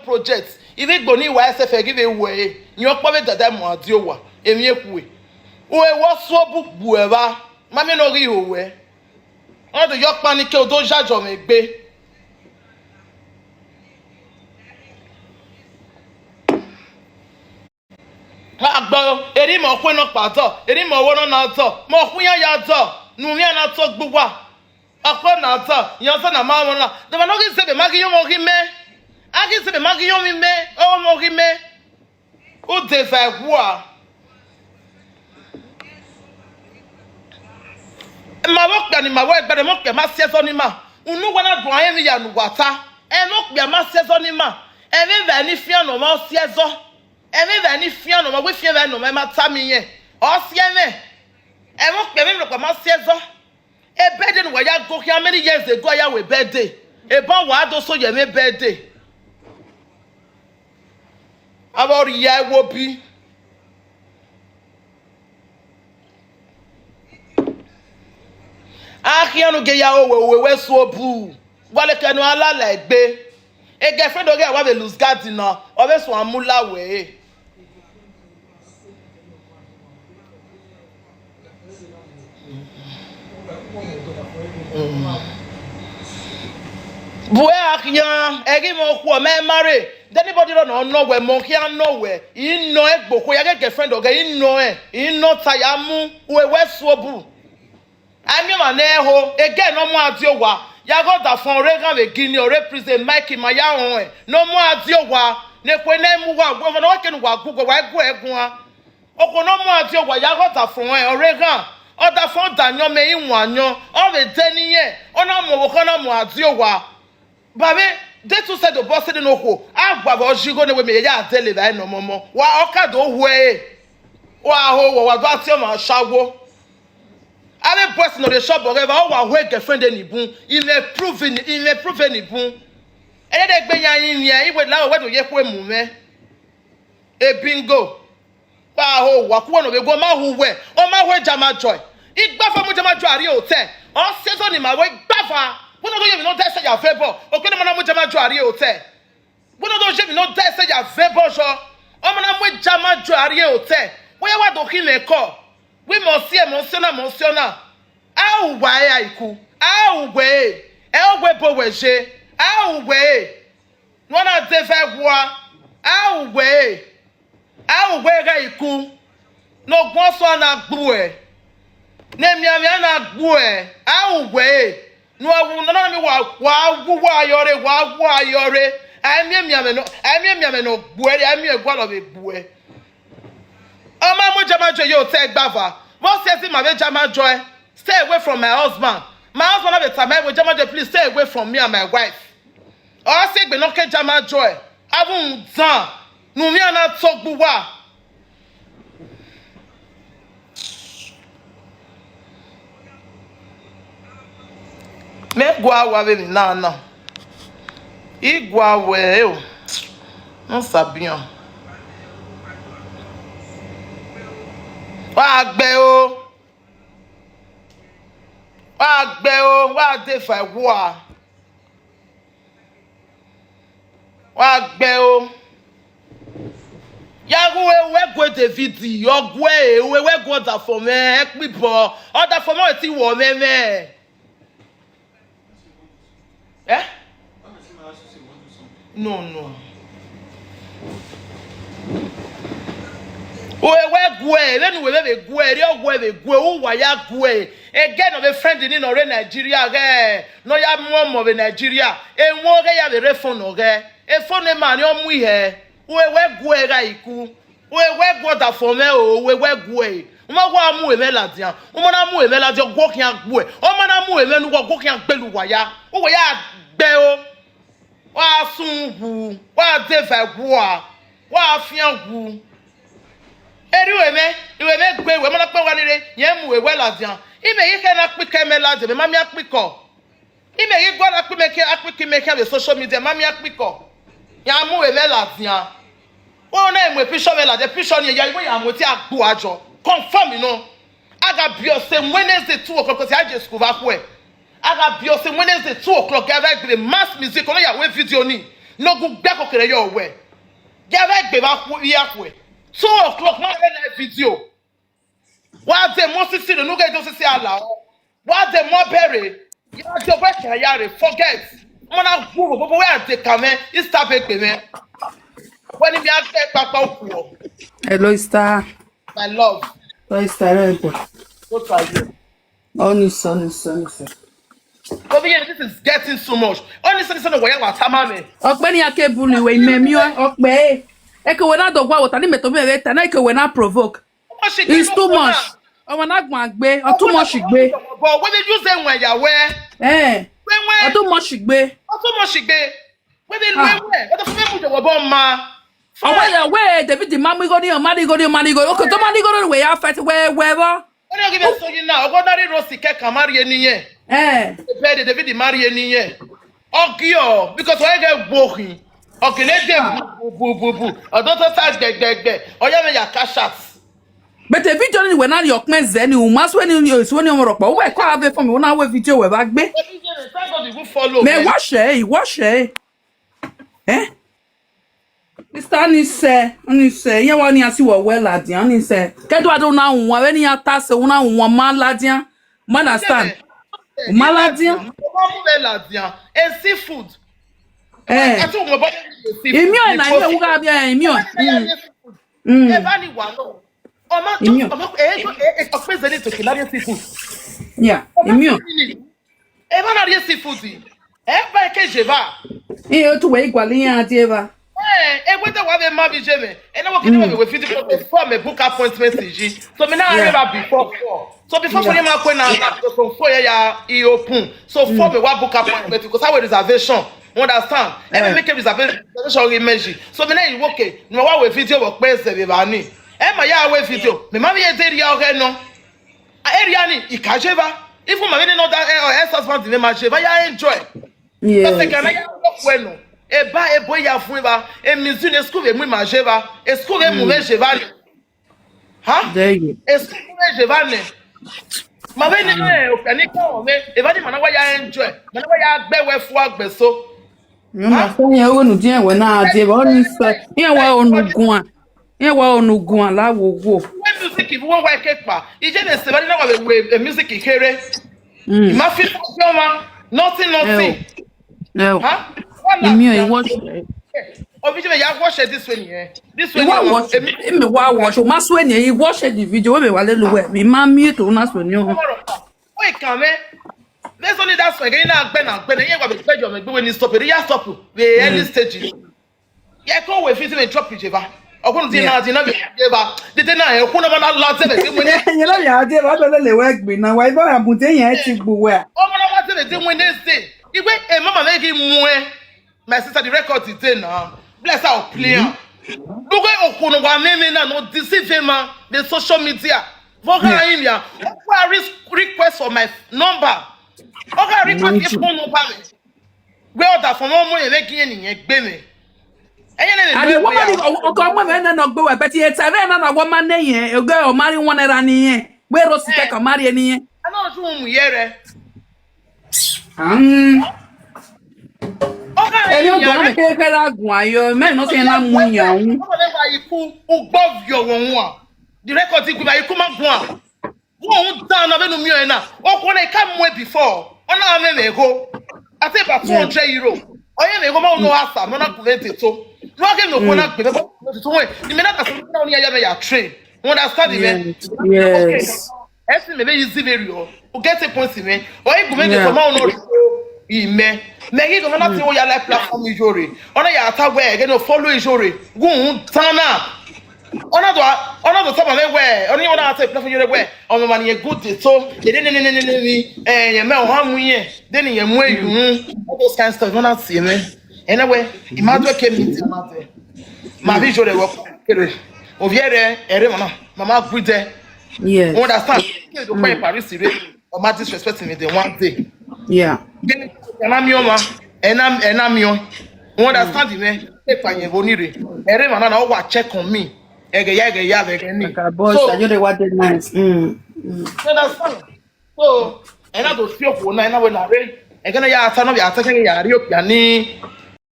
projects. If it go ni wa SFA give away, you probably that mo adiowa. Emi ekuwe. Uwe wo so bu eba. Mami no ri owe. On the yok panic o do jajo me gbe. Agbo eri mo kun no pato, eri mo wo no na to. Mo kun ya to. Nu mi na to gbugwa. Akọ na to. Yan so na ma mo na. De ma no ki se be ma ki yo mo ki me. A ki se be ma ki yo mi me. O mo ki me. O de fa kwa. Ma wo gba ni ma wo gba de mo pe ma se so ni ma. Unu wa na do ayen mi ya nu wata. E mo pe ma se so ni ma. E mi ve ni fian no ma se so. E mi ve ni fian no ma we fian ve no ma ta mi yen. O se me. E mo pe mi no ma se so. E birthday no wa ya go how many years ago ya we birthday. E ba wa do so ye me birthday. About ya wo bi. Ahianu ge ya owe we so bu. Wale kanu ala la egbe. E girlfriend oge wa be lose guard na. O be so amula we. Boy ahian egi mo ku o me marry. Anybody don't know where monkey and nowhere. You know it, but we get girlfriend oge you know it. You know tayamu we so bu. Ami ma na ho again no mo adiowa ya go da fon regan we gini o represent Mike ma ya hon e no mo adiowa ne kwe na mu wa go na o ke nu wa gugo wa egu egun a oko no mo adiowa ya go da fon e o regan o da fon danyo me inwu anyo o we deni yen o na mo wo kan na mo adiowa babe they too said the boss dey no ko agba bo jigo ne we me ya tele ba no momo wa o ka do hu e wa ho wa do ati o ma shawo. Every person on the shop whatever our way girlfriend any boom il may prove any boom e dey gbe yan yin yin iwe la we do ye ku emu me e bingo pa ho wa ku no be go ma hu we o ma we jama joy igba fa mu jama joy ari hotel o se so ni ma we gba fa we no go you no dey say your favor o ke ni mo na mu jama joy ari hotel we no go you no dey say your favor so o mo na mu jama joy ari hotel we wa do kin le ko. We must see emotional. Awu wa ya iku. Awu we. Elwe bo weje. Awu we. No na te fe gwa. Awu we. Awu we ga iku. No gbon so na gbu e. Ne mi na gbu e. Awu we. No awu na mi wa wu wa yore. Ami mi no gbu e. Ami e gwa lo be gbu e. Oma mo jama joy yo take bava. What says him my jama joy? Stay away from my husband. My husband have a time with jama joy. Please stay away from me and my wife. Or I say be no ke jama joy. Avun dan. Nu mi ana talk buwa. Me gwa wa be na. Igwa we o. Non sabian. Wa gbe o wa de fa wa gbe o ya we go David yo gwe we go da for me pipo other for me ti wo me eh no we gwe then we be gwe ri ogwe be gwe o wa ya gwe again of a friend in no Nigeria no ya mo be Nigeria enwo ge ya be refund o ge e phone man yo mu ihe we gwe ga iku we gwe da for me o we gwe mo gwa mu e meladian o mo na mu e meladian gwo kian gwe o mo na mu e menu gwo kian gbelu wa ya o we ya gbe o wa sun hu wa de fa gwa wa fian hu iwe me gbe we mo na pe wa nire yen mu we ladian ime yi ke na pike me ladian me ma mi apiko ime yi gwa na pe me ke apiki me ke be social media ma mi apiko ya mu we ladian o na emu picture me ladian picture ni ya iwe ya mo ti agbo ajo confirm you know aga bio say Wednesday 2 o'clock because I just school back where aga bio say Wednesday 2 o'clock gather the mass music on ya we video ni No go back okay your way. Get back be back here. 2 o'clock man live video. What the most see no get to see allow. What the more bury. You have to work yare forget. Mona go but where they come in stop it me. When you have papa. Hello, Star. My love. Hello, Star. What are you? Only son. Over here, this is getting so much. Only son of where was Tamame. Okbeni ake bully we memio okbe. Eke we na dogwa wota ni metobe reta na eke we na provoke. It's too much. O na gbagbe, o too much igbe. But when they use them when you where? O too much igbe. O too much igbe. When they where? What the fuck you go ma? O where where David the mama go dey mari go. Okay, to mari go we ya fight where ba? When you give me so you now, go dari rosi ke kamari eniye. Pede David marry eniye. Ogio because when get bohin. Okay, let them boo. I don't start gbe. Oya me ya cash out. But the video when na your men zen you must when you so when you rock. We kwa ave for me una we video we back gbe. Thank God you follow. Me wash Mr. Anise, yen wa ni asi wo well ladian Anise. Kedo ado na won we ni atase una won ma ladian. Man understand? Maladian. And seafood. Immune na you ga bia immune. Evani wa no. Yeah, immune. Evana rie seafood. Ba ke jeva. O tu we igwale yan ati eva. Whether we have a mabi jeme. And I can we fit for me book appointment so me now I before 4. So before for him so 4 ya he open. So for me what book appointment because I have reservation. Understand? And make a reservation image. So me now you okay. No wa we video work pay se be ba ni. Ma ya we video. Me mama ye dey ya okay no. Area ni ikajeva. If my know that husband me ma jeva ya enjoy. Yeah. Parce que na ya work well. Eba ebo ya fuiba e mizu ne school emu majeva e school emu mejeva ha There you e school mejeva ne ma be ni o kani kan me e ba ni mana wa ya enjoy mana wa ya gbe we fu agbeso ma so yen wo nu din we na ade ba oni se yen wa onugun alawo wo when music if won wa kepa ije ne se ba ni na wa we music kere ma fi ma nothing no ha immune watch Obviously, you watch this one here. This one watch me watch ma so eni you watch the video we be wale lo we me ma mi to na so ni o wait come let's only that one again na gbe na yen gba be pejo me gbe we ni stop it ya stop we early stage ya ko we fit me drop jeva ogun ti na be jeva de na e kun na ma la se be mo ni yen la ya de ba le we gbe na wa ibo abunte yen ti gbo we o mo na wa se be mo ni say igbe e mama make mu my sister the record today now bless our player bugo okunu wa meme na no deceive man the social media voka him ya request for my number oga request if phone number me we order for mo mo make eniyan gbe me eyen na ani wo ma ni ogo mo me na gbe we but e tare na wo ma na yen ogo o mari won era ni yen we ro si ke ka mari ni yen ana so mu yere ẹni ọgbọ̀n náà kékeré lágùn ayọ̀ mẹ́rin náà fi ẹ̀nà mú ìyàn ọ̀hún. ọmọ lẹ́wà ikú ugbọ́vìọ̀ wọ̀n wọn the record ti gbìmọ̀ ikú máa gùn à wọ́n òun dáná abẹ́nu mi ọ̀yẹ́ náà ọkùnrin ẹ̀ka mú ẹ before ọ̀nà àwọn ẹ̀mẹ̀ ẹ̀hó àti ìbá €200 ọ̀yẹ́ ẹ̀mẹ̀ ẹ̀hó máa ń lọ àṣà mọ́nà kùnrin tètò wọ́n kẹ́ mi òkú náà gbẹ̀mẹ́ bọ́ tuntun wẹ̀ ní mi náà kà sọ́kùnrin náà ní ayé mi yà train you understand me ẹ̀sìn mi bẹ́ẹ̀ yí zibiri o get a point mi ọ̀yẹ́ gbẹ̀mẹ́ tètò máa ń lọ ime megi go na ti o ya like platform ijore ona ya ta we ge no follow ijore gun tana ona do sama me we oni ona ta platform ijore we o me ma ni good so de ye me o ha mu yen de ni ye mu eyun all those kind stuff ona ti me anyway imagine ke mi ti ma te ma bi ijore wo kere o viere ere mama good yeah understand ke do pay Paris re o ma disrespect me the one day yeah enamio understand me paper yen bonire ere mana na o wa check on me ege ya ni so you dey what nice understand so ena do fi opo na ena we na re ege na ya ata no bi ata ke ya ri opia ni